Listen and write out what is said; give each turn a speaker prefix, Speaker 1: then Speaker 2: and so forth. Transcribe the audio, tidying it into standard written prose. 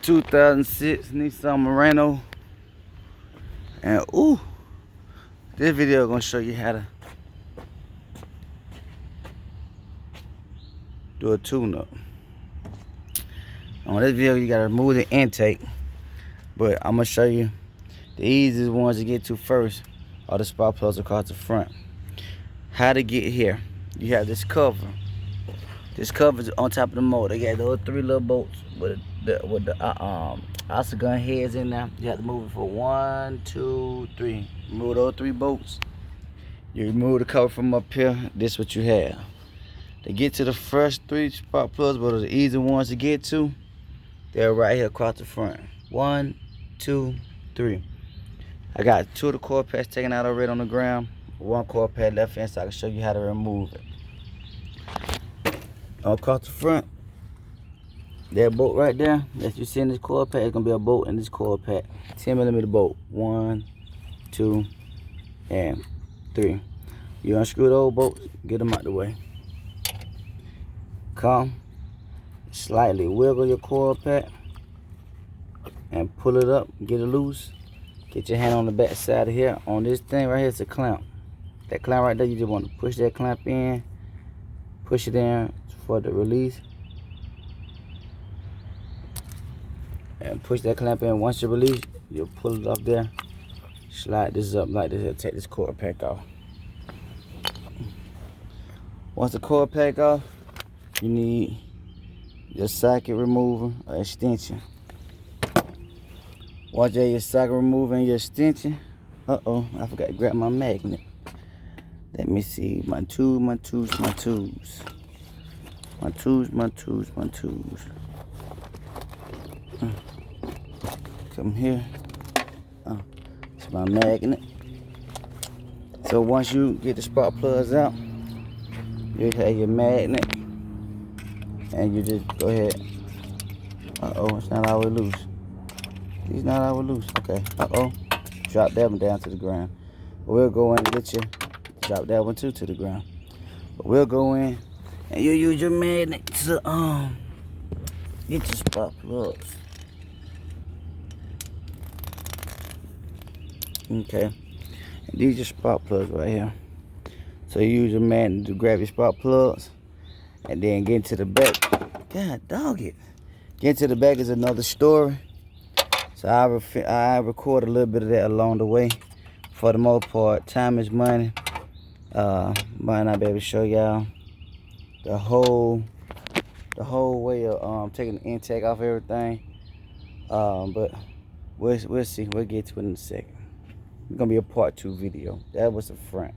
Speaker 1: 2006 Nissan Murano. And ooh, this video gonna show you how to do a tune-up. On this video, you gotta remove the intake, but I'm gonna show you the easiest ones to get to first are the spark plugs across the front. How to get here? You have this cover. This cover's on top of the motor. They got those 3 little bolts with the oscillator heads in there. You have to move it for 1, 2, 3. Remove those 3 bolts. You remove the cover from up here. This is what you have. To get to the first 3 spark plugs, but are the easy ones to get to, they're right here across the front. 1, 2, 3. I got 2 of the coil pads taken out already on the ground. 1 coil pad left in, so I can show you how to remove it. Across the front, that bolt right there that you see in this coil pack is gonna be a bolt in this coil pack. 10mm bolt. 1, 2, and 3. You unscrew those bolts, get them out the way. Come, slightly wiggle your coil pack and pull it up, get it loose. Get your hand on the back side of here. On this thing right here, it's a clamp. That clamp right there, you just want to push that clamp in, push it in for the release, and push that clamp in. Once you release, you'll pull it off there, slide this up like this, and take this coil pack off. Once the coil pack off, you need your socket remover or extension. Once you have your socket remover and your extension, I forgot to grab my magnet. Let me see, my tools. Come here. It's my magnet. So once you get the spark plugs out, you have your magnet, and you just go ahead. It's not always loose. It's not always loose. Okay. Drop that one down to the ground. But we'll go in and get you. Drop that one too to the ground. But we'll go in and you use your magnet to get your spark plugs. Okay. And these are spark plugs right here. So you use your magnet to grab your spark plugs, and then get into the back. God dog it. Get into the back is another story. So I record a little bit of that along the way. For the most part, time is money. Might not be able to show y'all the whole way of taking the intake off everything. But we'll see. We'll get to it in a second. It's gonna be a part 2 video. That was the front.